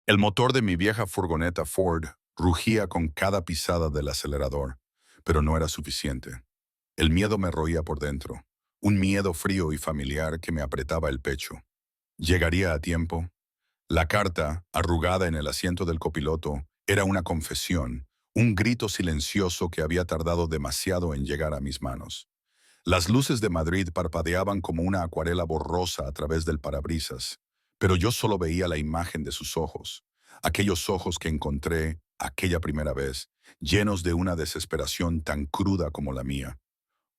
El motor de mi vieja furgoneta Ford rugía con cada pisada del acelerador, pero no era suficiente. El miedo me roía por dentro, un miedo frío y familiar que me apretaba el pecho. ¿Llegaría a tiempo? La carta, arrugada en el asiento del copiloto, era una confesión, un grito silencioso que había tardado demasiado en llegar a mis manos. Las luces de Madrid parpadeaban como una acuarela borrosa a través del parabrisas, pero yo solo veía la imagen de sus ojos, aquellos ojos que encontré aquella primera vez, llenos de una desesperación tan cruda como la mía.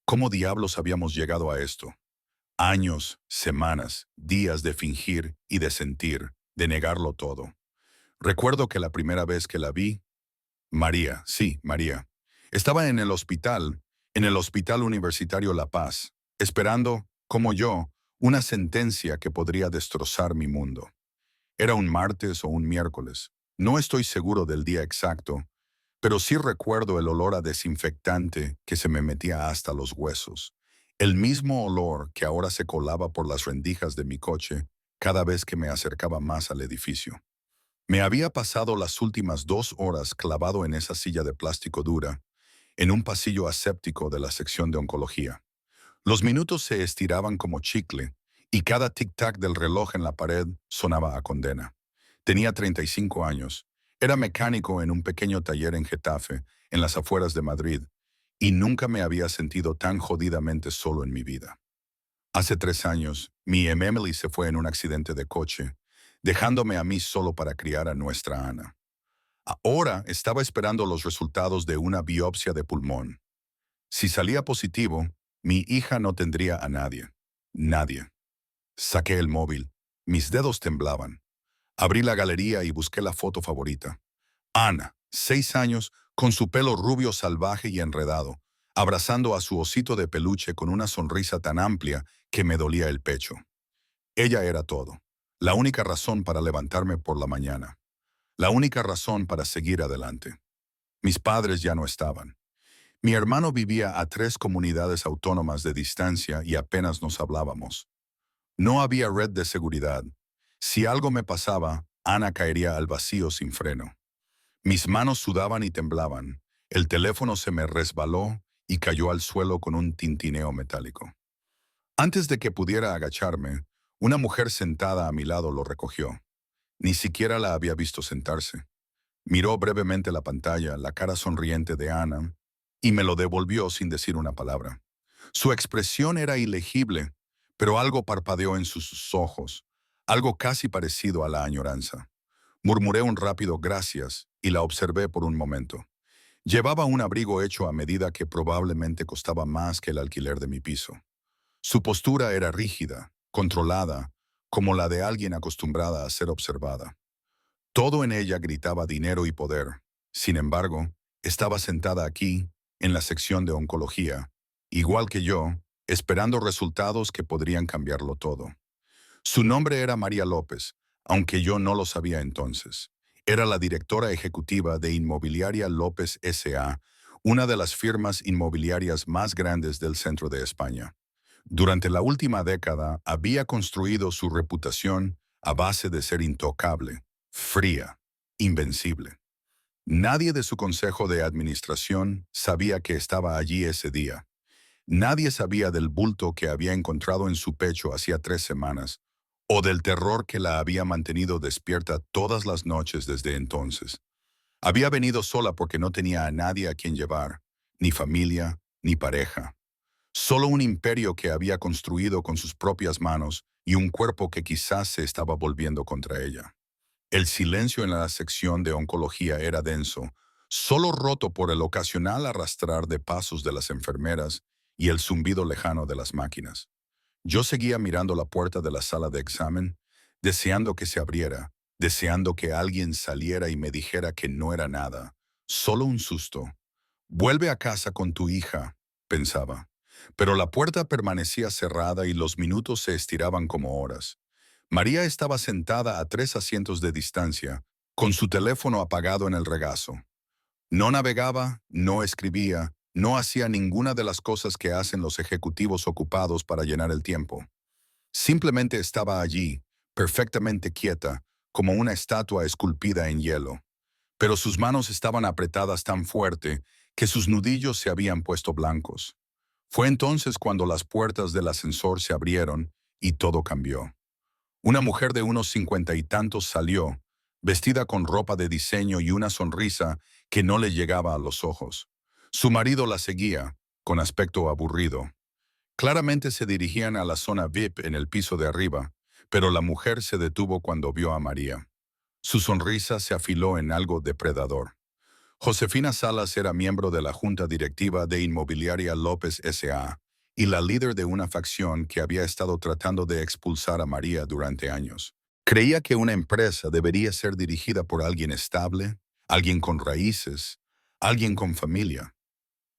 ¿Cómo diablos habíamos llegado a esto? Años, semanas, días de fingir y de sentir, de negarlo todo. Recuerdo que la primera vez que la vi, María, sí, María, estaba en el Hospital Universitario La Paz, esperando, como yo, una sentencia que podría destrozar mi mundo. Era un martes o un miércoles. No estoy seguro del día exacto, pero sí recuerdo el olor a desinfectante que se me metía hasta los huesos. El mismo olor que ahora se colaba por las rendijas de mi coche cada vez que me acercaba más al edificio. Me había pasado las últimas 2 horas clavado en esa silla de plástico dura, en un pasillo aséptico de la sección de oncología. Los minutos se estiraban como chicle, y cada tic-tac del reloj en la pared sonaba a condena. Tenía 35 años, era mecánico en un pequeño taller en Getafe, en las afueras de Madrid, y nunca me había sentido tan jodidamente solo en mi vida. Hace 3 años, mi Emily se fue en un accidente de coche, dejándome a mí solo para criar a nuestra Ana. Ahora estaba esperando los resultados de una biopsia de pulmón. Si salía positivo, mi hija no tendría a nadie. Nadie. Saqué el móvil. Mis dedos temblaban. Abrí la galería y busqué la foto favorita. Ana, 6 años, con su pelo rubio salvaje y enredado, abrazando a su osito de peluche con una sonrisa tan amplia que me dolía el pecho. Ella era todo. La única razón para levantarme por la mañana. La única razón para seguir adelante. Mis padres ya no estaban. Mi hermano vivía a 3 comunidades autónomas de distancia y apenas nos hablábamos. No había red de seguridad. Si algo me pasaba, Ana caería al vacío sin freno. Mis manos sudaban y temblaban. El teléfono se me resbaló y cayó al suelo con un tintineo metálico. Antes de que pudiera agacharme, una mujer sentada a mi lado lo recogió. Ni siquiera la había visto sentarse. Miró brevemente la pantalla, la cara sonriente de Ana, y me lo devolvió sin decir una palabra. Su expresión era ilegible, pero algo parpadeó en sus ojos, algo casi parecido a la añoranza. Murmuré un rápido gracias y la observé por un momento. Llevaba un abrigo hecho a medida que probablemente costaba más que el alquiler de mi piso. Su postura era rígida, controlada, como la de alguien acostumbrada a ser observada. Todo en ella gritaba dinero y poder. Sin embargo, estaba sentada aquí, en la sección de oncología, igual que yo, esperando resultados que podrían cambiarlo todo. Su nombre era María López, aunque yo no lo sabía entonces. Era la directora ejecutiva de Inmobiliaria López S.A., una de las firmas inmobiliarias más grandes del centro de España. Durante la última década había construido su reputación a base de ser intocable, fría, invencible. Nadie de su consejo de administración sabía que estaba allí ese día. Nadie sabía del bulto que había encontrado en su pecho hacía 3 semanas, o del terror que la había mantenido despierta todas las noches desde entonces. Había venido sola porque no tenía a nadie a quien llevar, ni familia, ni pareja. Solo un imperio que había construido con sus propias manos y un cuerpo que quizás se estaba volviendo contra ella. El silencio en la sección de oncología era denso, solo roto por el ocasional arrastrar de pasos de las enfermeras y el zumbido lejano de las máquinas. Yo seguía mirando la puerta de la sala de examen, deseando que se abriera, deseando que alguien saliera y me dijera que no era nada, solo un susto. Vuelve a casa con tu hija, pensaba. Pero la puerta permanecía cerrada y los minutos se estiraban como horas. María estaba sentada a 3 asientos de distancia, con su teléfono apagado en el regazo. No navegaba, no escribía, no hacía ninguna de las cosas que hacen los ejecutivos ocupados para llenar el tiempo. Simplemente estaba allí, perfectamente quieta, como una estatua esculpida en hielo, pero sus manos estaban apretadas tan fuerte que sus nudillos se habían puesto blancos. Fue entonces cuando las puertas del ascensor se abrieron y todo cambió. Una mujer de unos 50 y tantos salió, vestida con ropa de diseño y una sonrisa que no le llegaba a los ojos. Su marido la seguía, con aspecto aburrido. Claramente se dirigían a la zona VIP en el piso de arriba, pero la mujer se detuvo cuando vio a María. Su sonrisa se afiló en algo depredador. Josefina Salas era miembro de la junta directiva de Inmobiliaria López S.A. y la líder de una facción que había estado tratando de expulsar a María durante años. Creía que una empresa debería ser dirigida por alguien estable, alguien con raíces, alguien con familia.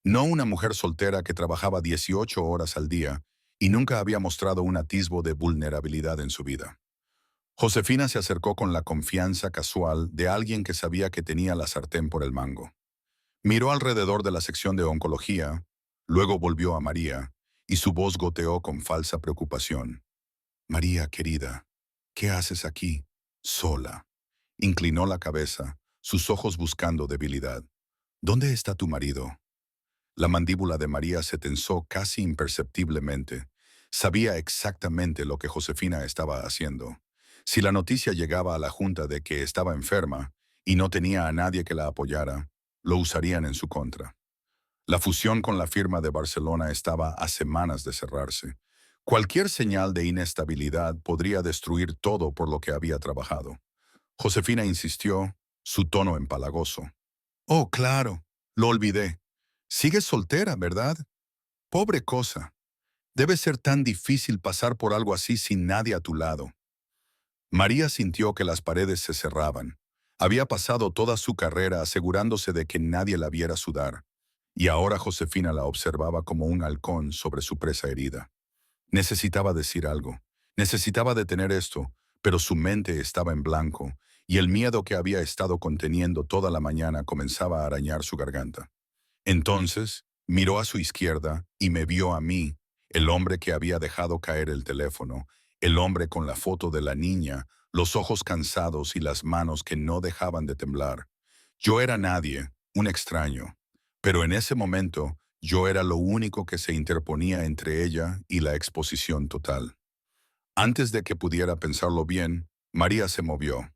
No una mujer soltera que trabajaba 18 horas al día y nunca había mostrado un atisbo de vulnerabilidad en su vida. Josefina se acercó con la confianza casual de alguien que sabía que tenía la sartén por el mango. Miró alrededor de la sección de oncología, luego volvió a María, y su voz goteó con falsa preocupación. «María, querida, ¿qué haces aquí? Sola». Inclinó la cabeza, sus ojos buscando debilidad. «¿Dónde está tu marido?» La mandíbula de María se tensó casi imperceptiblemente. Sabía exactamente lo que Josefina estaba haciendo. Si la noticia llegaba a la junta de que estaba enferma y no tenía a nadie que la apoyara, lo usarían en su contra. La fusión con la firma de Barcelona estaba a semanas de cerrarse. Cualquier señal de inestabilidad podría destruir todo por lo que había trabajado. Josefina insistió, su tono empalagoso. «Oh, claro, lo olvidé. Sigues soltera, ¿verdad? Pobre cosa. Debe ser tan difícil pasar por algo así sin nadie a tu lado». María sintió que las paredes se cerraban. Había pasado toda su carrera asegurándose de que nadie la viera sudar, y ahora Josefina la observaba como un halcón sobre su presa herida. Necesitaba decir algo, necesitaba detener esto, pero su mente estaba en blanco, y el miedo que había estado conteniendo toda la mañana comenzaba a arañar su garganta. Entonces, miró a su izquierda y me vio a mí, el hombre que había dejado caer el teléfono, el hombre con la foto de la niña, los ojos cansados y las manos que no dejaban de temblar. Yo era nadie, un extraño, pero en ese momento yo era lo único que se interponía entre ella y la exposición total. Antes de que pudiera pensarlo bien, María se movió,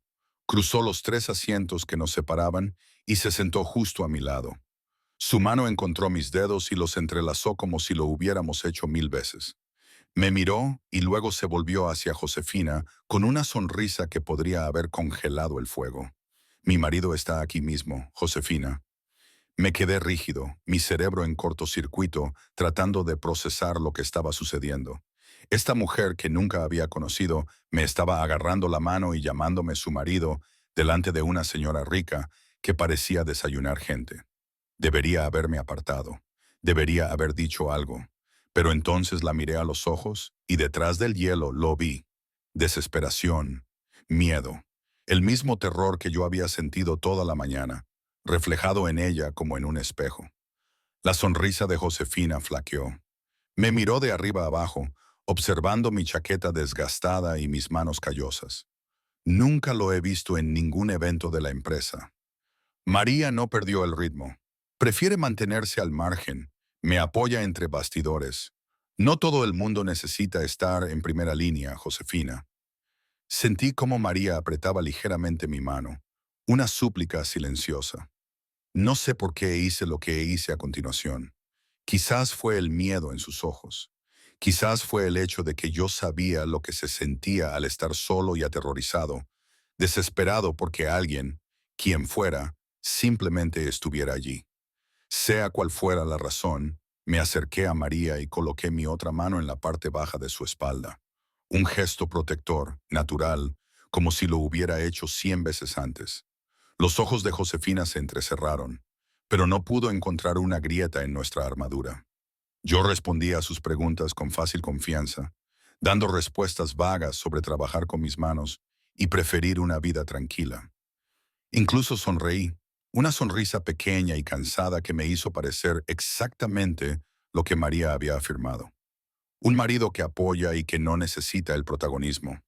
cruzó los 3 asientos que nos separaban y se sentó justo a mi lado. Su mano encontró mis dedos y los entrelazó como si lo hubiéramos hecho 1000 veces. Me miró y luego se volvió hacia Josefina con una sonrisa que podría haber congelado el fuego. «Mi marido está aquí mismo, Josefina». Me quedé rígido, mi cerebro en cortocircuito, tratando de procesar lo que estaba sucediendo. Esta mujer que nunca había conocido me estaba agarrando la mano y llamándome su marido delante de una señora rica que parecía desayunar gente. Debería haberme apartado. Debería haber dicho algo. Pero entonces la miré a los ojos y detrás del hielo lo vi. Desesperación, miedo, el mismo terror que yo había sentido toda la mañana, reflejado en ella como en un espejo. La sonrisa de Josefina flaqueó. Me miró de arriba abajo, observando mi chaqueta desgastada y mis manos callosas. Nunca lo he visto en ningún evento de la empresa. María no perdió el ritmo. Prefiere mantenerse al margen. Me apoya entre bastidores. No todo el mundo necesita estar en primera línea, Josefina. Sentí cómo María apretaba ligeramente mi mano, una súplica silenciosa. No sé por qué hice lo que hice a continuación. Quizás fue el miedo en sus ojos. Quizás fue el hecho de que yo sabía lo que se sentía al estar solo y aterrorizado, desesperado porque alguien, quien fuera, simplemente estuviera allí. Sea cual fuera la razón, me acerqué a María y coloqué mi otra mano en la parte baja de su espalda. Un gesto protector, natural, como si lo hubiera hecho 100 veces antes. Los ojos de Josefina se entrecerraron, pero no pudo encontrar una grieta en nuestra armadura. Yo respondía a sus preguntas con fácil confianza, dando respuestas vagas sobre trabajar con mis manos y preferir una vida tranquila. Incluso sonreí, una sonrisa pequeña y cansada que me hizo parecer exactamente lo que María había afirmado. Un marido que apoya y que no necesita el protagonismo.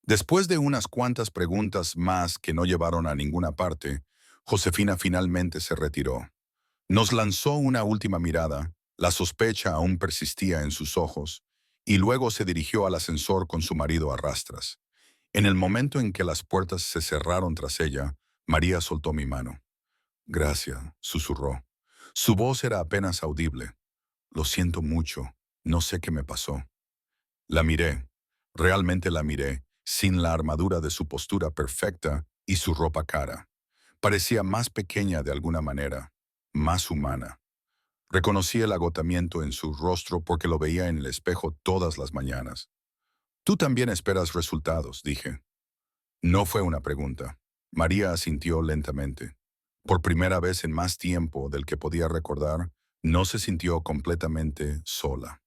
Después de unas cuantas preguntas más que no llevaron a ninguna parte, Josefina finalmente se retiró. Nos lanzó una última mirada, la sospecha aún persistía en sus ojos, y luego se dirigió al ascensor con su marido a rastras. En el momento en que las puertas se cerraron tras ella, María soltó mi mano. Gracias, susurró. Su voz era apenas audible. Lo siento mucho, no sé qué me pasó. La miré, realmente la miré, sin la armadura de su postura perfecta y su ropa cara. Parecía más pequeña de alguna manera, más humana. Reconocí el agotamiento en su rostro porque lo veía en el espejo todas las mañanas. Tú también esperas resultados, dije. No fue una pregunta. María asintió lentamente. Por primera vez en más tiempo del que podía recordar, no se sintió completamente sola.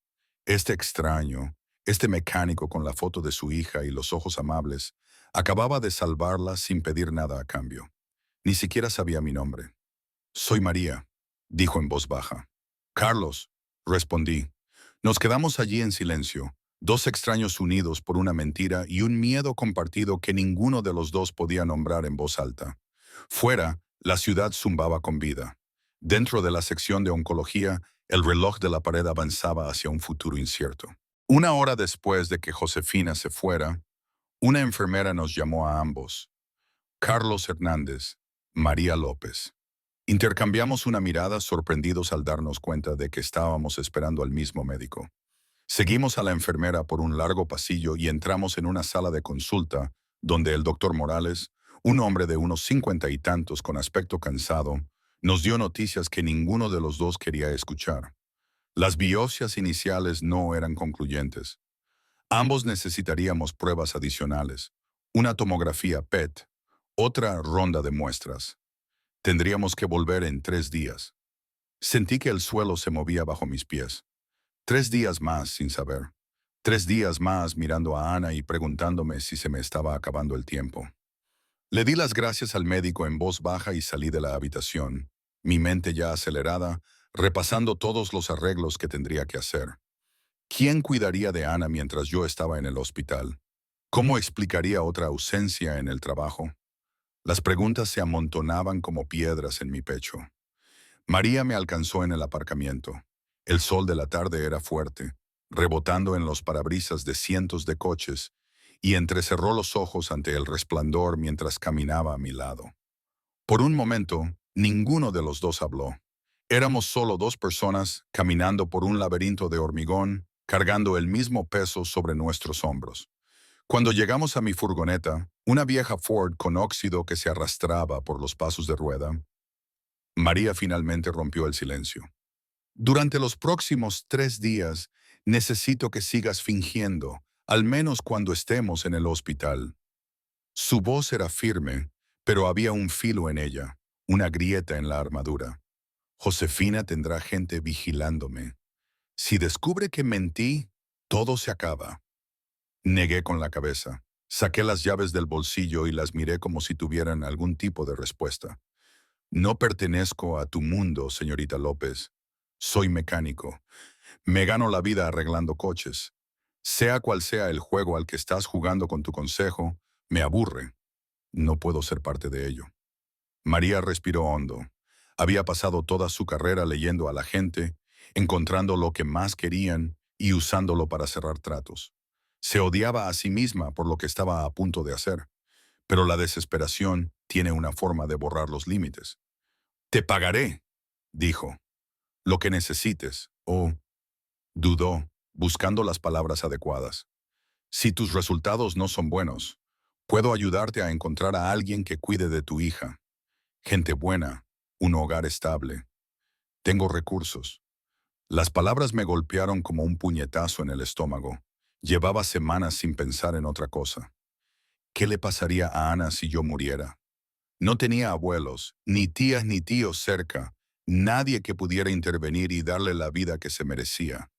Este extraño, este mecánico con la foto de su hija y los ojos amables, acababa de salvarla sin pedir nada a cambio. Ni siquiera sabía mi nombre. Soy María, dijo en voz baja. Carlos, respondí. Nos quedamos allí en silencio, dos extraños unidos por una mentira y un miedo compartido que ninguno de los dos podía nombrar en voz alta. Fuera, la ciudad zumbaba con vida. Dentro de la sección de oncología, el reloj de la pared avanzaba hacia un futuro incierto. Una hora después de que Josefina se fuera, una enfermera nos llamó a ambos. Carlos Hernández, María López. Intercambiamos una mirada sorprendidos al darnos cuenta de que estábamos esperando al mismo médico. Seguimos a la enfermera por un largo pasillo y entramos en una sala de consulta donde el doctor Morales, un hombre de unos 50 y tantos con aspecto cansado, nos dio noticias que ninguno de los dos quería escuchar. Las biopsias iniciales no eran concluyentes. Ambos necesitaríamos pruebas adicionales, una tomografía PET, otra ronda de muestras. Tendríamos que volver en 3 días. Sentí que el suelo se movía bajo mis pies. 3 días más sin saber. 3 días más mirando a Ana y preguntándome si se me estaba acabando el tiempo. Le di las gracias al médico en voz baja y salí de la habitación, mi mente ya acelerada, repasando todos los arreglos que tendría que hacer. ¿Quién cuidaría de Ana mientras yo estaba en el hospital? ¿Cómo explicaría otra ausencia en el trabajo? Las preguntas se amontonaban como piedras en mi pecho. María me alcanzó en el aparcamiento. El sol de la tarde era fuerte, rebotando en los parabrisas de cientos de coches, y entrecerró los ojos ante el resplandor mientras caminaba a mi lado. Por un momento, ninguno de los dos habló. Éramos solo dos personas caminando por un laberinto de hormigón, cargando el mismo peso sobre nuestros hombros. Cuando llegamos a mi furgoneta, una vieja Ford con óxido que se arrastraba por los pasos de rueda, María finalmente rompió el silencio. Durante los próximos 3 días, necesito que sigas fingiendo, al menos cuando estemos en el hospital. Su voz era firme, pero había un filo en ella, una grieta en la armadura. Josefina tendrá gente vigilándome. Si descubre que mentí, todo se acaba. Negué con la cabeza. Saqué las llaves del bolsillo y las miré como si tuvieran algún tipo de respuesta. No pertenezco a tu mundo, señorita López. Soy mecánico. Me gano la vida arreglando coches. Sea cual sea el juego al que estás jugando con tu consejo, me aburre. No puedo ser parte de ello. María respiró hondo. Había pasado toda su carrera leyendo a la gente, encontrando lo que más querían y usándolo para cerrar tratos. Se odiaba a sí misma por lo que estaba a punto de hacer, pero la desesperación tiene una forma de borrar los límites. Te pagaré, dijo. Lo que necesites, dudó, buscando las palabras adecuadas. Si tus resultados no son buenos, puedo ayudarte a encontrar a alguien que cuide de tu hija. Gente buena, un hogar estable. Tengo recursos. Las palabras me golpearon como un puñetazo en el estómago. Llevaba semanas sin pensar en otra cosa. ¿Qué le pasaría a Ana si yo muriera? No tenía abuelos, ni tías ni tíos cerca, nadie que pudiera intervenir y darle la vida que se merecía.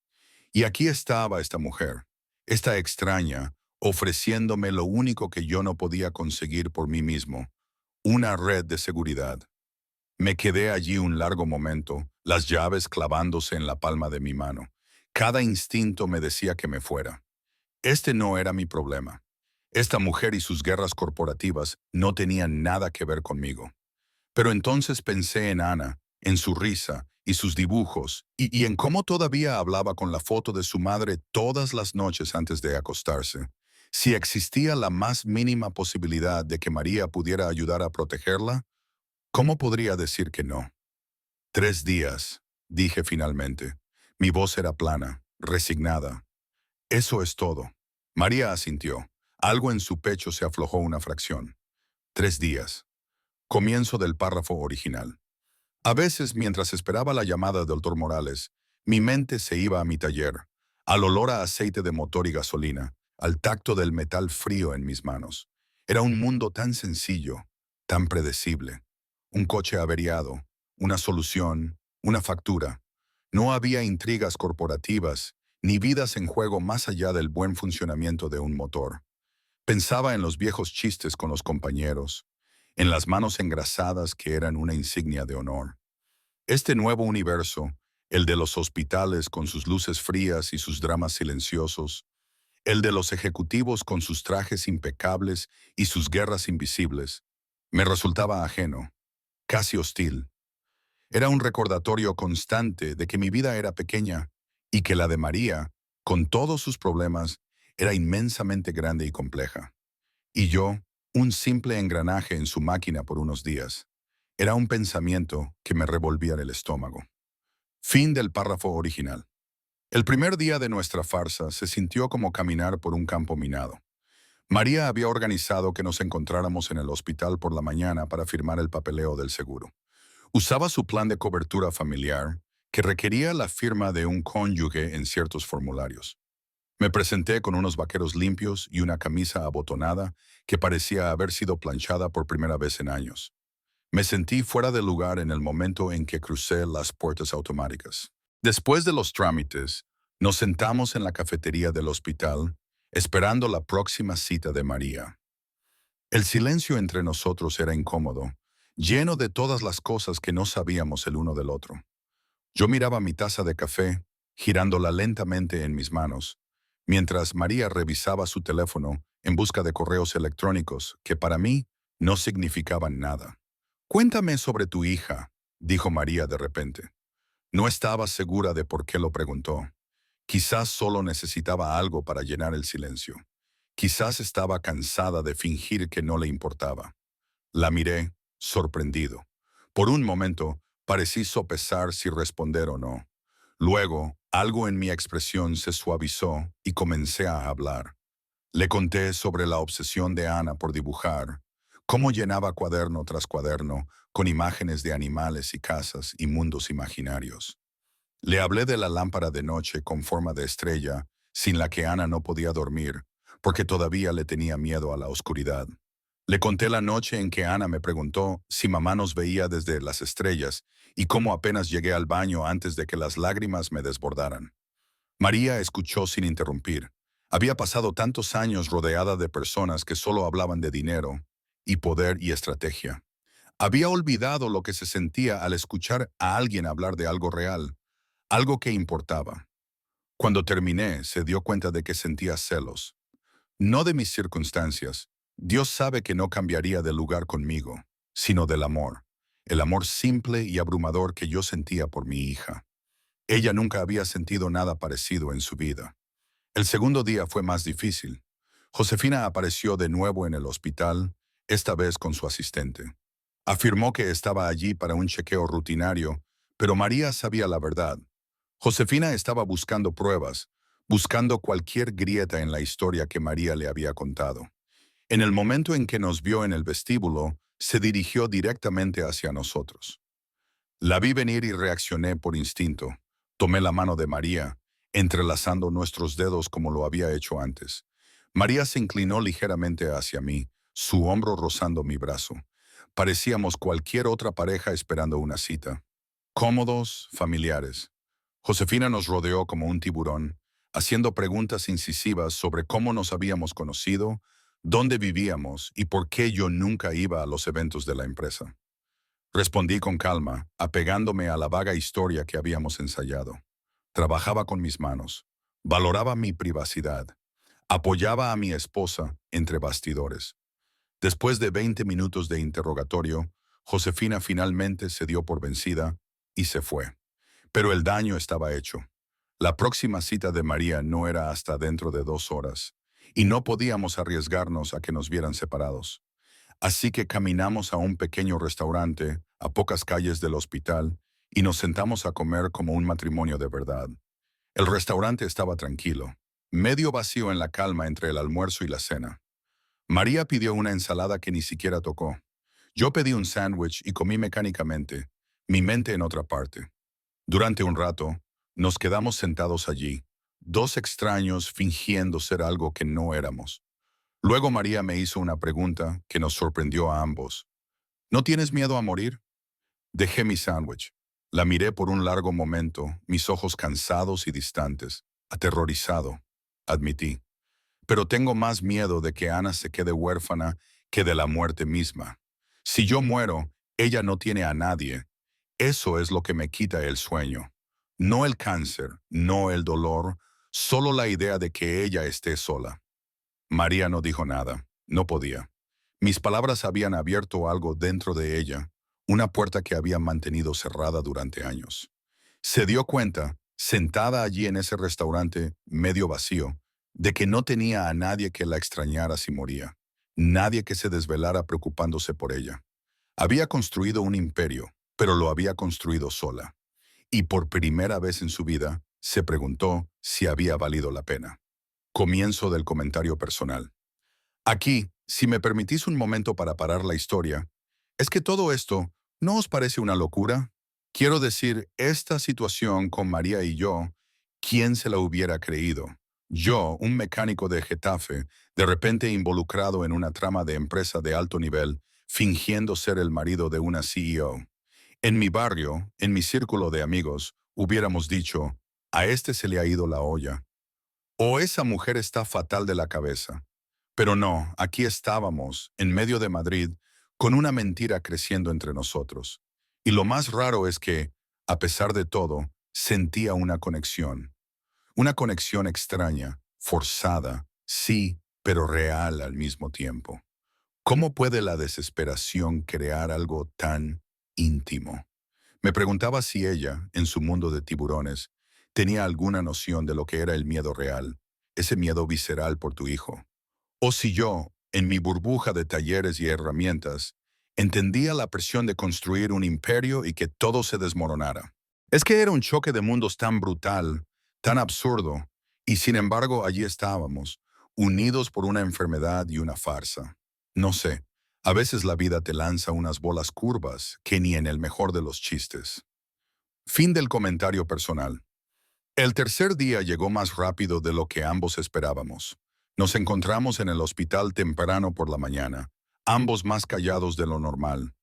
Y aquí estaba esta mujer, esta extraña, ofreciéndome lo único que yo no podía conseguir por mí mismo, una red de seguridad. Me quedé allí un largo momento, las llaves clavándose en la palma de mi mano. Cada instinto me decía que me fuera. Este no era mi problema. Esta mujer y sus guerras corporativas no tenían nada que ver conmigo. Pero entonces pensé en Ana, en su risa y sus dibujos, y en cómo todavía hablaba con la foto de su madre todas las noches antes de acostarse. Si existía la más mínima posibilidad de que María pudiera ayudar a protegerla, ¿cómo podría decir que no? 3 días, dije finalmente. Mi voz era plana, resignada. Eso es todo. María asintió. Algo en su pecho se aflojó una fracción. 3 días. Comienzo del párrafo original. A veces, mientras esperaba la llamada del doctor Morales, mi mente se iba a mi taller, al olor a aceite de motor y gasolina, al tacto del metal frío en mis manos. Era un mundo tan sencillo, tan predecible. Un coche averiado, una solución, una factura. No había intrigas corporativas, ni vidas en juego más allá del buen funcionamiento de un motor. Pensaba en los viejos chistes con los compañeros, en las manos engrasadas que eran una insignia de honor. Este nuevo universo, el de los hospitales con sus luces frías y sus dramas silenciosos, el de los ejecutivos con sus trajes impecables y sus guerras invisibles, me resultaba ajeno, casi hostil. Era un recordatorio constante de que mi vida era pequeña y que la de María, con todos sus problemas, era inmensamente grande y compleja. Y yo, un simple engranaje en su máquina por unos días. Era un pensamiento que me revolvía el estómago. Fin del párrafo original. El primer día de nuestra farsa se sintió como caminar por un campo minado. María había organizado que nos encontráramos en el hospital por la mañana para firmar el papeleo del seguro. Usaba su plan de cobertura familiar, que requería la firma de un cónyuge en ciertos formularios. Me presenté con unos vaqueros limpios y una camisa abotonada que parecía haber sido planchada por primera vez en años. Me sentí fuera de lugar en el momento en que crucé las puertas automáticas. Después de los trámites, nos sentamos en la cafetería del hospital, esperando la próxima cita de María. El silencio entre nosotros era incómodo, lleno de todas las cosas que no sabíamos el uno del otro. Yo miraba mi taza de café, girándola lentamente en mis manos, mientras María revisaba su teléfono en busca de correos electrónicos que para mí no significaban nada. «Cuéntame sobre tu hija», dijo María de repente. No estaba segura de por qué lo preguntó. Quizás solo necesitaba algo para llenar el silencio. Quizás estaba cansada de fingir que no le importaba. La miré, sorprendido. Por un momento, parecí sopesar si responder o no. Luego, algo en mi expresión se suavizó y comencé a hablar. Le conté sobre la obsesión de Ana por dibujar, cómo llenaba cuaderno tras cuaderno con imágenes de animales y casas y mundos imaginarios. Le hablé de la lámpara de noche con forma de estrella, sin la que Ana no podía dormir, porque todavía le tenía miedo a la oscuridad. Le conté la noche en que Ana me preguntó si mamá nos veía desde las estrellas y cómo apenas llegué al baño antes de que las lágrimas me desbordaran. María escuchó sin interrumpir. Había pasado tantos años rodeada de personas que solo hablaban de dinero y poder y estrategia. Había olvidado lo que se sentía al escuchar a alguien hablar de algo real, algo que importaba. Cuando terminé, se dio cuenta de que sentía celos. No de mis circunstancias. Dios sabe que no cambiaría de lugar conmigo, sino del amor. El amor simple y abrumador que yo sentía por mi hija. Ella nunca había sentido nada parecido en su vida. El segundo día fue más difícil. Josefina apareció de nuevo en el hospital, esta vez con su asistente. Afirmó que estaba allí para un chequeo rutinario, pero María sabía la verdad. Josefina estaba buscando pruebas, buscando cualquier grieta en la historia que María le había contado. En el momento en que nos vio en el vestíbulo, se dirigió directamente hacia nosotros. La vi venir y reaccioné por instinto. Tomé la mano de María, entrelazando nuestros dedos como lo había hecho antes. María se inclinó ligeramente hacia mí, su hombro rozando mi brazo. Parecíamos cualquier otra pareja esperando una cita. Cómodos, familiares. Josefina nos rodeó como un tiburón, haciendo preguntas incisivas sobre cómo nos habíamos conocido, dónde vivíamos y por qué yo nunca iba a los eventos de la empresa. Respondí con calma, apegándome a la vaga historia que habíamos ensayado. Trabajaba con mis manos. Valoraba mi privacidad. Apoyaba a mi esposa entre bastidores. Después de 20 minutos de interrogatorio, Josefina finalmente se dio por vencida y se fue. Pero el daño estaba hecho. La próxima cita de María no era hasta dentro de 2 horas, y no podíamos arriesgarnos a que nos vieran separados. Así que caminamos a un pequeño restaurante a pocas calles del hospital y nos sentamos a comer como un matrimonio de verdad. El restaurante estaba tranquilo, medio vacío en la calma entre el almuerzo y la cena. María pidió una ensalada que ni siquiera tocó. Yo pedí un sándwich y comí mecánicamente, mi mente en otra parte. Durante un rato, nos quedamos sentados allí, dos extraños fingiendo ser algo que no éramos. Luego María me hizo una pregunta que nos sorprendió a ambos. ¿No tienes miedo a morir? Dejé mi sándwich. La miré por un largo momento, mis ojos cansados y distantes. Aterrorizado, admití. Pero tengo más miedo de que Ana se quede huérfana que de la muerte misma. Si yo muero, ella no tiene a nadie. Eso es lo que me quita el sueño. No el cáncer, no el dolor, solo la idea de que ella esté sola. María no dijo nada. No podía. Mis palabras habían abierto algo dentro de ella, una puerta que había mantenido cerrada durante años. Se dio cuenta, sentada allí en ese restaurante medio vacío, de que no tenía a nadie que la extrañara si moría, nadie que se desvelara preocupándose por ella. Había construido un imperio, pero lo había construido sola. Y por primera vez en su vida, se preguntó si había valido la pena. Comienzo del comentario personal. Aquí, si me permitís un momento para parar la historia, es que todo esto, ¿no os parece una locura? Quiero decir, esta situación con María y yo, ¿quién se la hubiera creído? Yo, un mecánico de Getafe, de repente involucrado en una trama de empresa de alto nivel, fingiendo ser el marido de una CEO. En mi barrio, en mi círculo de amigos, hubiéramos dicho, a este se le ha ido la olla. O esa mujer está fatal de la cabeza. Pero no, aquí estábamos, en medio de Madrid, con una mentira creciendo entre nosotros. Y lo más raro es que, a pesar de todo, sentía una conexión extraña, forzada, sí, pero real al mismo tiempo. ¿Cómo puede la desesperación crear algo tan íntimo? Me preguntaba si ella, en su mundo de tiburones, tenía alguna noción de lo que era el miedo real, ese miedo visceral por tu hijo. O si yo, en mi burbuja de talleres y herramientas, entendía la presión de construir un imperio y que todo se desmoronara. Es que era un choque de mundos tan brutal, tan absurdo, y sin embargo allí estábamos, unidos por una enfermedad y una farsa. No sé, a veces la vida te lanza unas bolas curvas que ni en el mejor de los chistes. Fin del comentario personal. El tercer día llegó más rápido de lo que ambos esperábamos. Nos encontramos en el hospital temprano por la mañana, ambos más callados de lo normal.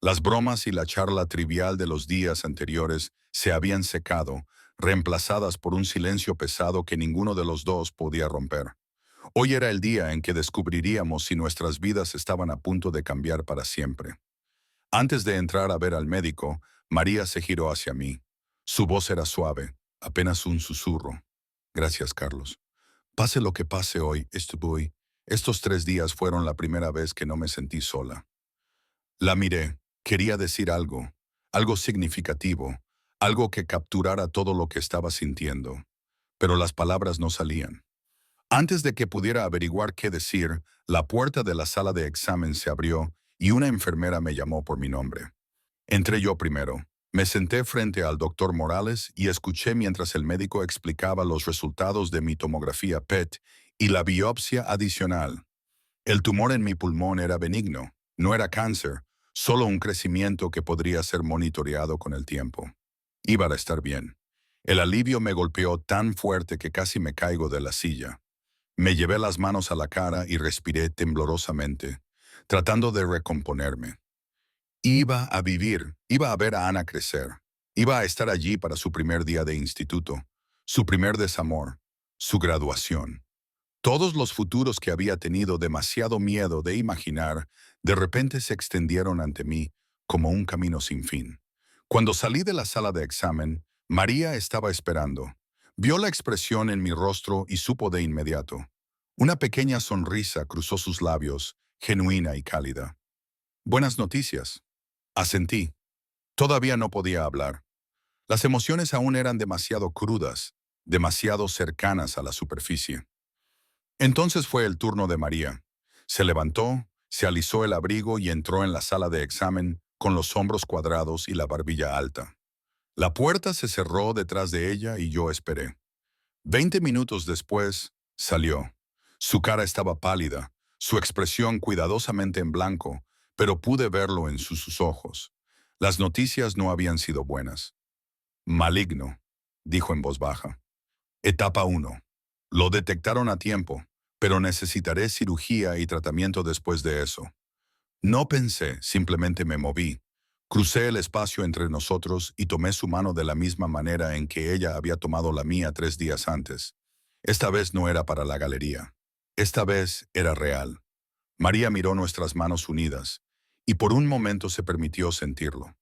Las bromas y la charla trivial de los días anteriores se habían secado, reemplazadas por un silencio pesado que ninguno de los dos podía romper. Hoy era el día en que descubriríamos si nuestras vidas estaban a punto de cambiar para siempre. Antes de entrar a ver al médico, María se giró hacia mí. Su voz era suave, apenas un susurro. Gracias, Carlos. Pase lo que pase hoy, estos 3 días fueron la primera vez que no me sentí sola. La miré, quería decir algo, algo significativo, algo que capturara todo lo que estaba sintiendo, pero las palabras no salían. Antes de que pudiera averiguar qué decir, la puerta de la sala de examen se abrió y una enfermera me llamó por mi nombre. Entré yo primero. Me senté frente al doctor Morales y escuché mientras el médico explicaba los resultados de mi tomografía PET y la biopsia adicional. El tumor en mi pulmón era benigno, no era cáncer, solo un crecimiento que podría ser monitoreado con el tiempo. Iba a estar bien. El alivio me golpeó tan fuerte que casi me caigo de la silla. Me llevé las manos a la cara y respiré temblorosamente, tratando de recomponerme. Iba a vivir, iba a ver a Ana crecer, iba a estar allí para su primer día de instituto, su primer desamor, su graduación. Todos los futuros que había tenido demasiado miedo de imaginar, de repente se extendieron ante mí como un camino sin fin. Cuando salí de la sala de examen, María estaba esperando. Vio la expresión en mi rostro y supo de inmediato. Una pequeña sonrisa cruzó sus labios, genuina y cálida. Buenas noticias. Asentí. Todavía no podía hablar. Las emociones aún eran demasiado crudas, demasiado cercanas a la superficie. Entonces fue el turno de María. Se levantó, se alisó el abrigo y entró en la sala de examen con los hombros cuadrados y la barbilla alta. La puerta se cerró detrás de ella y yo esperé. 20 minutos después, salió. Su cara estaba pálida, su expresión cuidadosamente en blanco, pero pude verlo en sus ojos. Las noticias no habían sido buenas. Maligno, dijo en voz baja. Etapa 1. Lo detectaron a tiempo, pero necesitaré cirugía y tratamiento después de eso. No pensé, simplemente me moví. Crucé el espacio entre nosotros y tomé su mano de la misma manera en que ella había tomado la mía 3 días antes. Esta vez no era para la galería. Esta vez era real. María miró nuestras manos unidas, y por un momento se permitió sentirlo.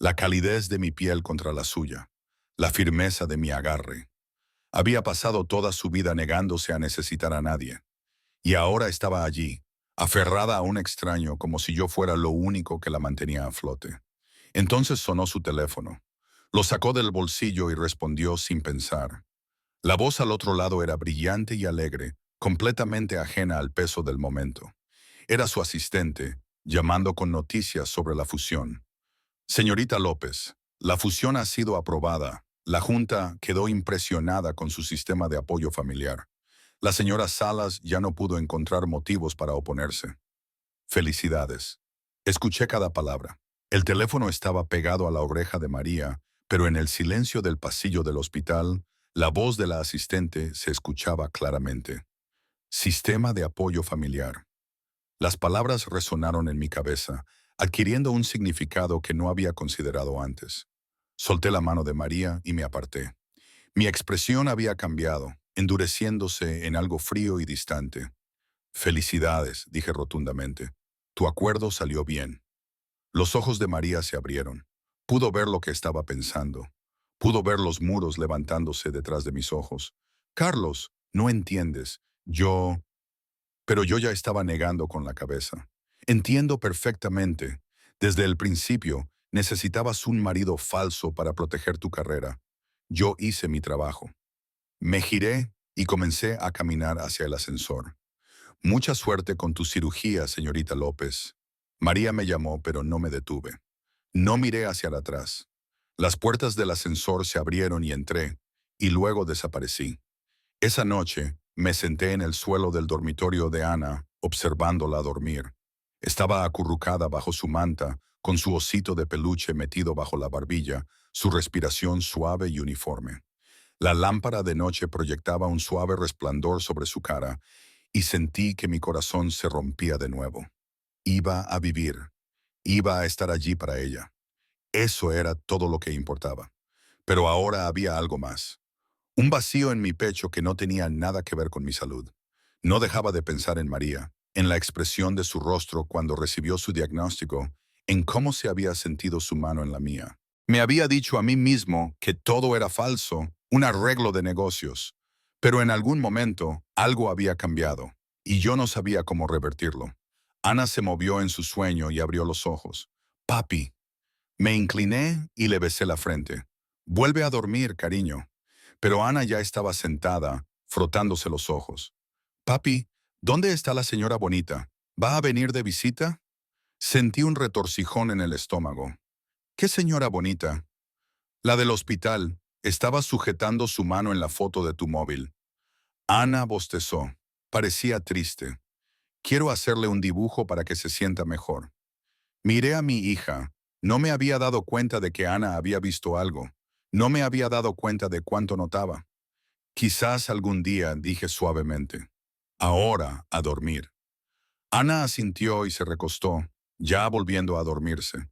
La calidez de mi piel contra la suya, la firmeza de mi agarre. Había pasado toda su vida negándose a necesitar a nadie, y ahora estaba allí, aferrada a un extraño como si yo fuera lo único que la mantenía a flote. Entonces sonó su teléfono. Lo sacó del bolsillo y respondió sin pensar. La voz al otro lado era brillante y alegre, completamente ajena al peso del momento. Era su asistente, llamando con noticias sobre la fusión. Señorita López, la fusión ha sido aprobada. La Junta quedó impresionada con su sistema de apoyo familiar. La señora Salas ya no pudo encontrar motivos para oponerse. Felicidades. Escuché cada palabra. El teléfono estaba pegado a la oreja de María, pero en el silencio del pasillo del hospital, la voz de la asistente se escuchaba claramente. Sistema de apoyo familiar. Las palabras resonaron en mi cabeza, adquiriendo un significado que no había considerado antes. Solté la mano de María y me aparté. Mi expresión había cambiado, endureciéndose en algo frío y distante. Felicidades, dije rotundamente. Tu acuerdo salió bien. Los ojos de María se abrieron. Pudo ver lo que estaba pensando. Pudo ver los muros levantándose detrás de mis ojos. Carlos, no entiendes. Pero yo ya estaba negando con la cabeza. Entiendo perfectamente. Desde el principio, necesitabas un marido falso para proteger tu carrera. Yo hice mi trabajo. Me giré y comencé a caminar hacia el ascensor. Mucha suerte con tu cirugía, señorita López. María me llamó, pero no me detuve. No miré hacia atrás. Las puertas del ascensor se abrieron y entré, y luego desaparecí. Esa noche, me senté en el suelo del dormitorio de Ana, observándola dormir. Estaba acurrucada bajo su manta, con su osito de peluche metido bajo la barbilla, su respiración suave y uniforme. La lámpara de noche proyectaba un suave resplandor sobre su cara, y sentí que mi corazón se rompía de nuevo. Iba a vivir. Iba a estar allí para ella. Eso era todo lo que importaba. Pero ahora había algo más. Un vacío en mi pecho que no tenía nada que ver con mi salud. No dejaba de pensar en María, en la expresión de su rostro cuando recibió su diagnóstico, en cómo se había sentido su mano en la mía. Me había dicho a mí mismo que todo era falso, un arreglo de negocios. Pero en algún momento algo había cambiado, y yo no sabía cómo revertirlo. Ana se movió en su sueño y abrió los ojos. Papi. Me incliné y le besé la frente. Vuelve a dormir, cariño. Pero Ana ya estaba sentada, frotándose los ojos. Papi, ¿dónde está la señora bonita? ¿Va a venir de visita? Sentí un retorcijón en el estómago. ¿Qué señora bonita? La del hospital. Estaba sujetando su mano en la foto de tu móvil. Ana bostezó. Parecía triste. Quiero hacerle un dibujo para que se sienta mejor. Miré a mi hija. No me había dado cuenta de que Ana había visto algo. No me había dado cuenta de cuánto notaba. Quizás algún día, dije suavemente. Ahora, a dormir. Ana asintió y se recostó, ya volviendo a dormirse.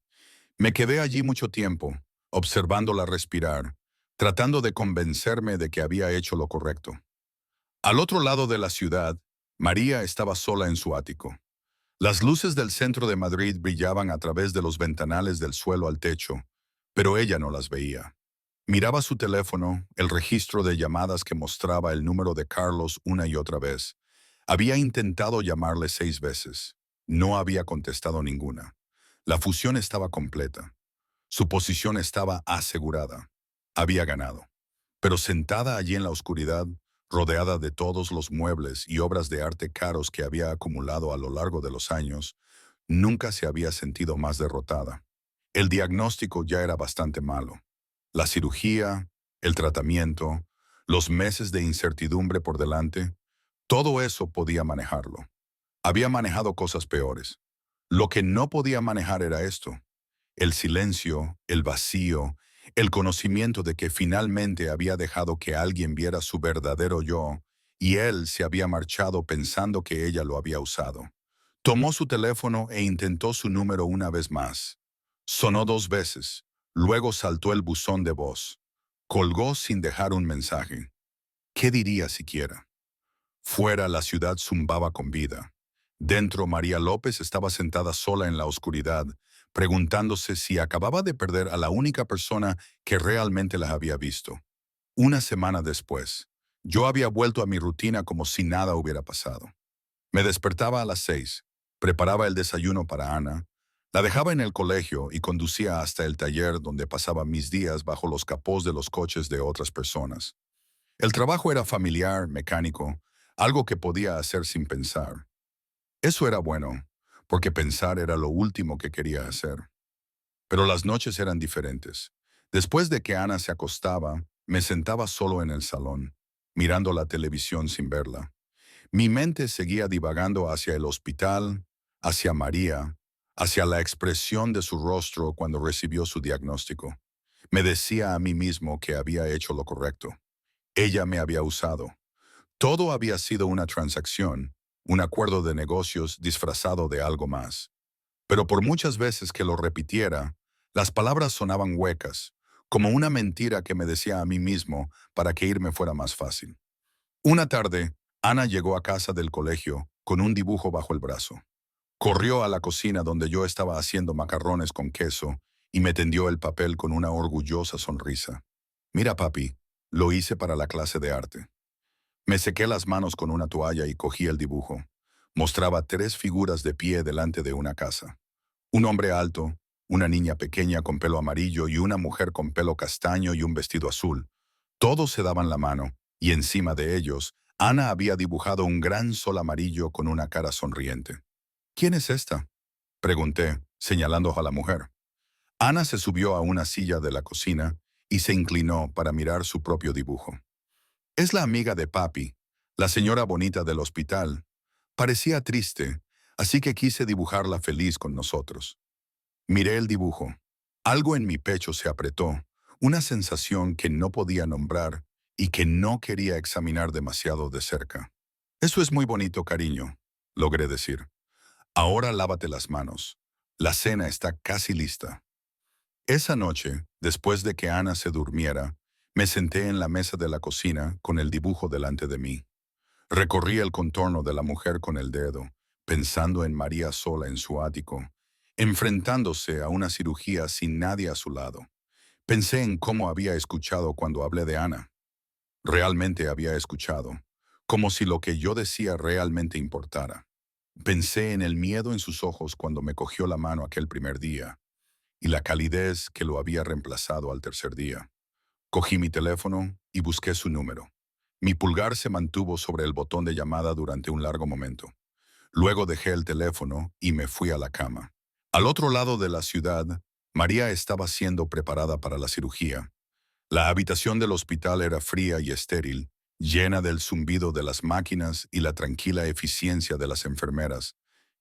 Me quedé allí mucho tiempo, observándola respirar, tratando de convencerme de que había hecho lo correcto. Al otro lado de la ciudad, María estaba sola en su ático. Las luces del centro de Madrid brillaban a través de los ventanales del suelo al techo, pero ella no las veía. Miraba su teléfono, el registro de llamadas que mostraba el número de Carlos una y otra vez. Había intentado llamarle 6 veces. No había contestado ninguna. La fusión estaba completa. Su posición estaba asegurada. Había ganado. Pero sentada allí en la oscuridad, rodeada de todos los muebles y obras de arte caros que había acumulado a lo largo de los años, nunca se había sentido más derrotada. El diagnóstico ya era bastante malo. La cirugía, el tratamiento, los meses de incertidumbre por delante, todo eso podía manejarlo. Había manejado cosas peores. Lo que no podía manejar era esto. El silencio, el vacío, el conocimiento de que finalmente había dejado que alguien viera su verdadero yo, y él se había marchado pensando que ella lo había usado. Tomó su teléfono e intentó su número una vez más. Sonó 2 veces, luego saltó el buzón de voz. Colgó sin dejar un mensaje. ¿Qué diría siquiera? Fuera la ciudad zumbaba con vida. Dentro María López estaba sentada sola en la oscuridad, preguntándose si acababa de perder a la única persona que realmente las había visto. Una semana después, yo había vuelto a mi rutina como si nada hubiera pasado. Me despertaba a las 6, preparaba el desayuno para Ana, la dejaba en el colegio y conducía hasta el taller donde pasaba mis días bajo los capós de los coches de otras personas. El trabajo era familiar, mecánico, algo que podía hacer sin pensar. Eso era bueno, porque pensar era lo último que quería hacer. Pero las noches eran diferentes. Después de que Ana se acostaba, me sentaba solo en el salón, mirando la televisión sin verla. Mi mente seguía divagando hacia el hospital, hacia María, hacia la expresión de su rostro cuando recibió su diagnóstico. Me decía a mí mismo que había hecho lo correcto. Ella me había usado. Todo había sido una transacción, un acuerdo de negocios disfrazado de algo más. Pero por muchas veces que lo repitiera, las palabras sonaban huecas, como una mentira que me decía a mí mismo para que irme fuera más fácil. Una tarde, Ana llegó a casa del colegio con un dibujo bajo el brazo. Corrió a la cocina donde yo estaba haciendo macarrones con queso y me tendió el papel con una orgullosa sonrisa. Mira, papi, lo hice para la clase de arte. Me sequé las manos con una toalla y cogí el dibujo. Mostraba 3 figuras de pie delante de una casa. Un hombre alto, una niña pequeña con pelo amarillo y una mujer con pelo castaño y un vestido azul. Todos se daban la mano, y encima de ellos, Ana había dibujado un gran sol amarillo con una cara sonriente. ¿Quién es esta?, pregunté, señalando a la mujer. Ana se subió a una silla de la cocina y se inclinó para mirar su propio dibujo. Es la amiga de papi, la señora bonita del hospital. Parecía triste, así que quise dibujarla feliz con nosotros. Miré el dibujo. Algo en mi pecho se apretó, una sensación que no podía nombrar y que no quería examinar demasiado de cerca. Eso es muy bonito, cariño, logré decir. Ahora lávate las manos. La cena está casi lista. Esa noche, después de que Ana se durmiera, me senté en la mesa de la cocina con el dibujo delante de mí. Recorrí el contorno de la mujer con el dedo, pensando en María sola en su ático, enfrentándose a una cirugía sin nadie a su lado. Pensé en cómo había escuchado cuando hablé de Ana. Realmente había escuchado, como si lo que yo decía realmente importara. Pensé en el miedo en sus ojos cuando me cogió la mano aquel primer día, y la calidez que lo había reemplazado al tercer día. Cogí mi teléfono y busqué su número. Mi pulgar se mantuvo sobre el botón de llamada durante un largo momento. Luego dejé el teléfono y me fui a la cama. Al otro lado de la ciudad, María estaba siendo preparada para la cirugía. La habitación del hospital era fría y estéril, llena del zumbido de las máquinas y la tranquila eficiencia de las enfermeras,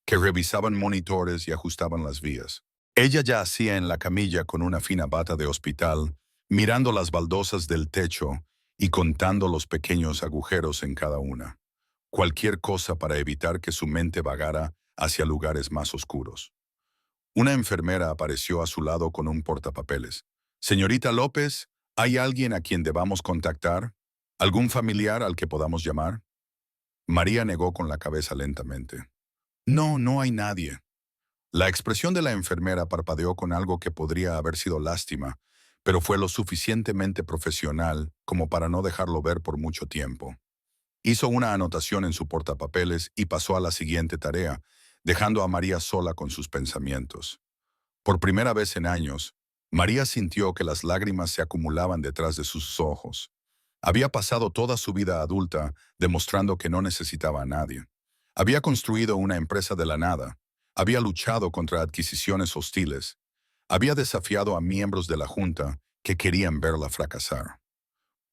que revisaban monitores y ajustaban las vías. Ella yacía en la camilla con una fina bata de hospital, mirando las baldosas del techo y contando los pequeños agujeros en cada una. Cualquier cosa para evitar que su mente vagara hacia lugares más oscuros. Una enfermera apareció a su lado con un portapapeles. «Señorita López, ¿hay alguien a quien debamos contactar? ¿Algún familiar al que podamos llamar?» María negó con la cabeza lentamente. «No, no hay nadie». La expresión de la enfermera parpadeó con algo que podría haber sido lástima, pero fue lo suficientemente profesional como para no dejarlo ver por mucho tiempo. Hizo una anotación en su portapapeles y pasó a la siguiente tarea, dejando a María sola con sus pensamientos. Por primera vez en años, María sintió que las lágrimas se acumulaban detrás de sus ojos. Había pasado toda su vida adulta demostrando que no necesitaba a nadie. Había construido una empresa de la nada. Había luchado contra adquisiciones hostiles. Había desafiado a miembros de la junta que querían verla fracasar.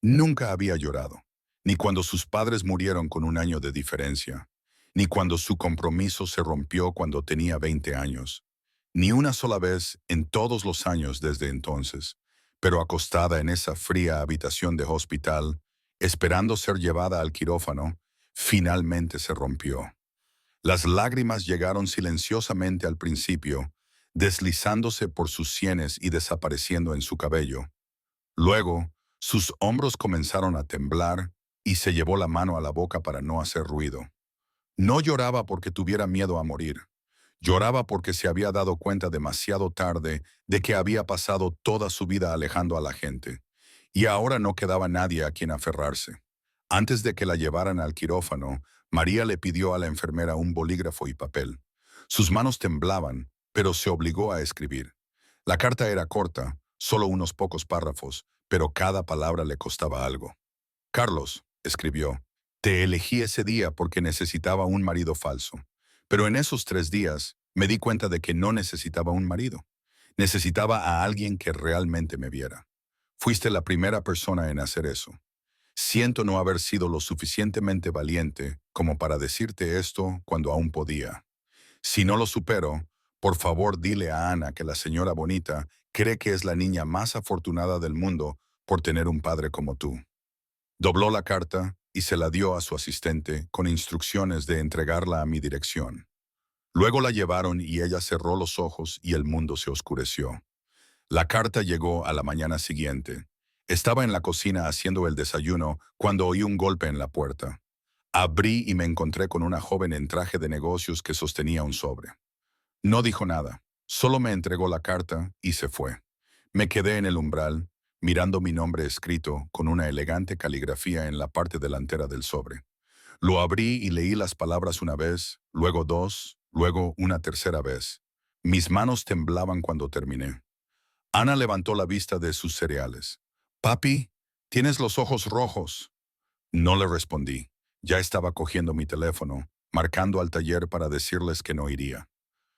Nunca había llorado, ni cuando sus padres murieron con un año de diferencia, ni cuando su compromiso se rompió cuando tenía 20 años, ni una sola vez en todos los años desde entonces, pero acostada en esa fría habitación de hospital, esperando ser llevada al quirófano, finalmente se rompió. Las lágrimas llegaron silenciosamente al principio, deslizándose por sus sienes y desapareciendo en su cabello. Luego, sus hombros comenzaron a temblar y se llevó la mano a la boca para no hacer ruido. No lloraba porque tuviera miedo a morir. Lloraba porque se había dado cuenta demasiado tarde de que había pasado toda su vida alejando a la gente, y ahora no quedaba nadie a quien aferrarse. Antes de que la llevaran al quirófano, María le pidió a la enfermera un bolígrafo y papel. Sus manos temblaban, pero se obligó a escribir. La carta era corta, solo unos pocos párrafos, pero cada palabra le costaba algo. Carlos, escribió, te elegí ese día porque necesitaba un marido falso. Pero en esos 3 días me di cuenta de que no necesitaba un marido. Necesitaba a alguien que realmente me viera. Fuiste la primera persona en hacer eso. Siento no haber sido lo suficientemente valiente como para decirte esto cuando aún podía. Si no lo supero, por favor dile a Ana que la señora Bonita cree que es la niña más afortunada del mundo por tener un padre como tú. Dobló la carta y se la dio a su asistente con instrucciones de entregarla a mi dirección. Luego la llevaron y ella cerró los ojos y el mundo se oscureció. La carta llegó a la mañana siguiente. Estaba en la cocina haciendo el desayuno cuando oí un golpe en la puerta. Abrí y me encontré con una joven en traje de negocios que sostenía un sobre. No dijo nada, solo me entregó la carta y se fue. Me quedé en el umbral, mirando mi nombre escrito con una elegante caligrafía en la parte delantera del sobre. Lo abrí y leí las palabras una vez, luego dos, luego una tercera vez. Mis manos temblaban cuando terminé. Ana levantó la vista de sus cereales. «Papi, tienes los ojos rojos». No le respondí. Ya estaba cogiendo mi teléfono, marcando al taller para decirles que no iría.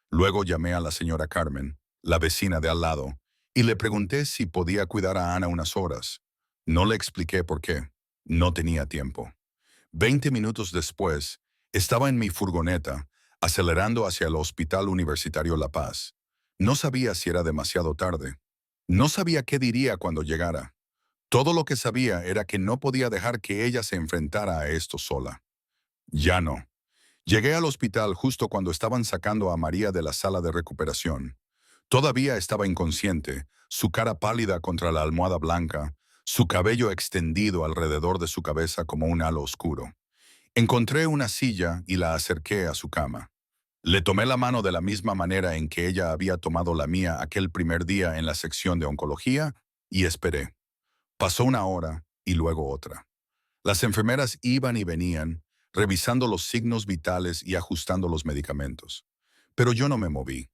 Luego llamé a la señora Carmen, la vecina de al lado, y le pregunté si podía cuidar a Ana unas horas. No le expliqué por qué. No tenía tiempo. 20 minutos después, estaba en mi furgoneta, acelerando hacia el Hospital Universitario La Paz. No sabía si era demasiado tarde. No sabía qué diría cuando llegara. Todo lo que sabía era que no podía dejar que ella se enfrentara a esto sola. Ya no. Llegué al hospital justo cuando estaban sacando a María de la sala de recuperación. Todavía estaba inconsciente, su cara pálida contra la almohada blanca, su cabello extendido alrededor de su cabeza como un halo oscuro. Encontré una silla y la acerqué a su cama. Le tomé la mano de la misma manera en que ella había tomado la mía aquel primer día en la sección de oncología y esperé. Pasó una hora y luego otra. Las enfermeras iban y venían, revisando los signos vitales y ajustando los medicamentos. Pero yo no me moví.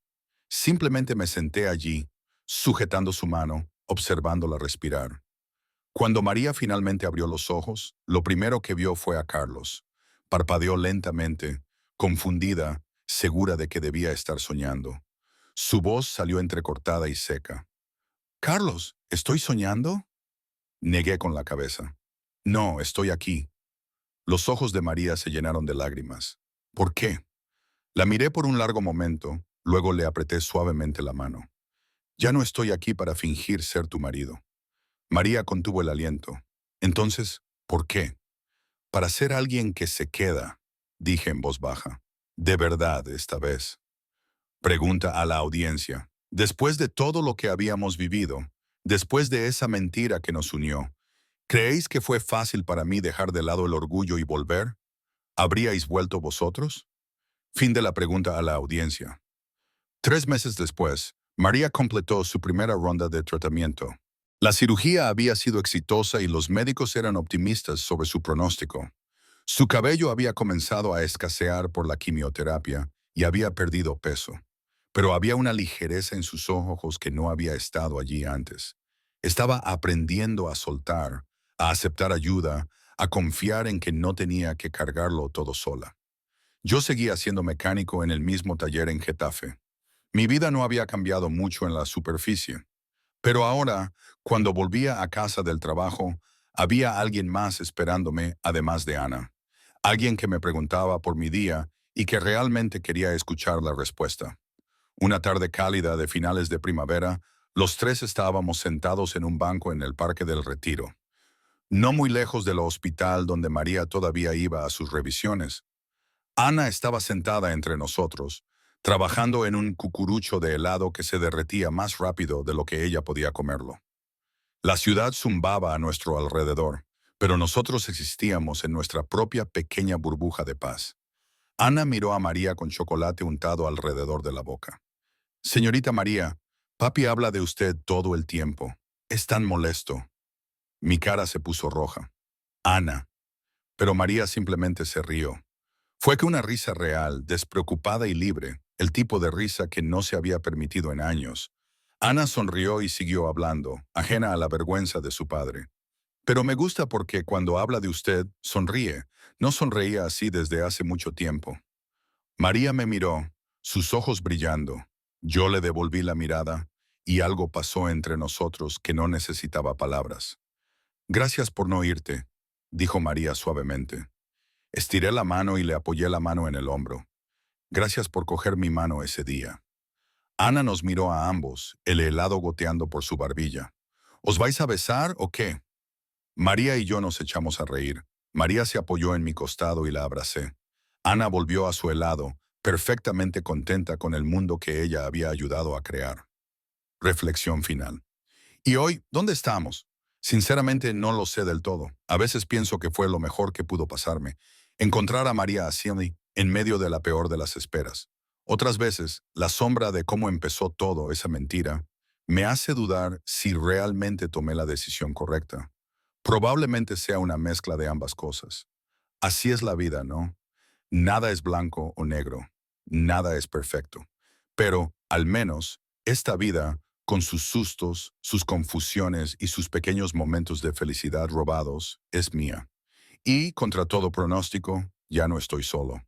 Simplemente me senté allí, sujetando su mano, observándola respirar. Cuando María finalmente abrió los ojos, lo primero que vio fue a Carlos. Parpadeó lentamente, confundida, segura de que debía estar soñando. Su voz salió entrecortada y seca. «Carlos, ¿estoy soñando?» Negué con la cabeza. «No, estoy aquí». Los ojos de María se llenaron de lágrimas. «¿Por qué?» La miré por un largo momento, luego le apreté suavemente la mano. «Ya no estoy aquí para fingir ser tu marido». María contuvo el aliento. «Entonces, ¿por qué?» «Para ser alguien que se queda», dije en voz baja. «De verdad, esta vez». Pregunta a la audiencia. Después de todo lo que habíamos vivido, después de esa mentira que nos unió, ¿creéis que fue fácil para mí dejar de lado el orgullo y volver? ¿Habríais vuelto vosotros? Fin de la pregunta a la audiencia. 3 meses después, María completó su primera ronda de tratamiento. La cirugía había sido exitosa y los médicos eran optimistas sobre su pronóstico. Su cabello había comenzado a escasear por la quimioterapia y había perdido peso, pero había una ligereza en sus ojos que no había estado allí antes. Estaba aprendiendo a soltar, a aceptar ayuda, a confiar en que no tenía que cargarlo todo sola. Yo seguía siendo mecánico en el mismo taller en Getafe. Mi vida no había cambiado mucho en la superficie, pero ahora, cuando volvía a casa del trabajo, había alguien más esperándome además de Ana. Alguien que me preguntaba por mi día y que realmente quería escuchar la respuesta. Una tarde cálida de finales de primavera, los tres estábamos sentados en un banco en el Parque del Retiro, no muy lejos del hospital donde María todavía iba a sus revisiones. Ana estaba sentada entre nosotros, trabajando en un cucurucho de helado que se derretía más rápido de lo que ella podía comerlo. La ciudad zumbaba a nuestro alrededor, pero nosotros existíamos en nuestra propia pequeña burbuja de paz. Ana miró a María con chocolate untado alrededor de la boca. Señorita María, papi habla de usted todo el tiempo. Es tan molesto. Mi cara se puso roja. Ana. Pero María simplemente se rió. Fue que una risa real, despreocupada y libre, el tipo de risa que no se había permitido en años. Ana sonrió y siguió hablando, ajena a la vergüenza de su padre. Pero me gusta porque cuando habla de usted, sonríe. No sonreía así desde hace mucho tiempo. María me miró, sus ojos brillando. Yo le devolví la mirada y algo pasó entre nosotros que no necesitaba palabras. Gracias por no irte, dijo María suavemente. Estiré la mano y le apoyé la mano en el hombro. Gracias por coger mi mano ese día. Ana nos miró a ambos, el helado goteando por su barbilla. ¿Os vais a besar o qué? María y yo nos echamos a reír. María se apoyó en mi costado y la abracé. Ana volvió a su helado, perfectamente contenta con el mundo que ella había ayudado a crear. Reflexión final. ¿Y hoy dónde estamos? Sinceramente no lo sé del todo. A veces pienso que fue lo mejor que pudo pasarme. Encontrar a María Asili en medio de la peor de las esperas. Otras veces, la sombra de cómo empezó todo esa mentira me hace dudar si realmente tomé la decisión correcta. Probablemente sea una mezcla de ambas cosas. Así es la vida, ¿no? Nada es blanco o negro. Nada es perfecto. Pero, al menos, esta vida, con sus sustos, sus confusiones y sus pequeños momentos de felicidad robados, es mía. Y, contra todo pronóstico, ya no estoy solo.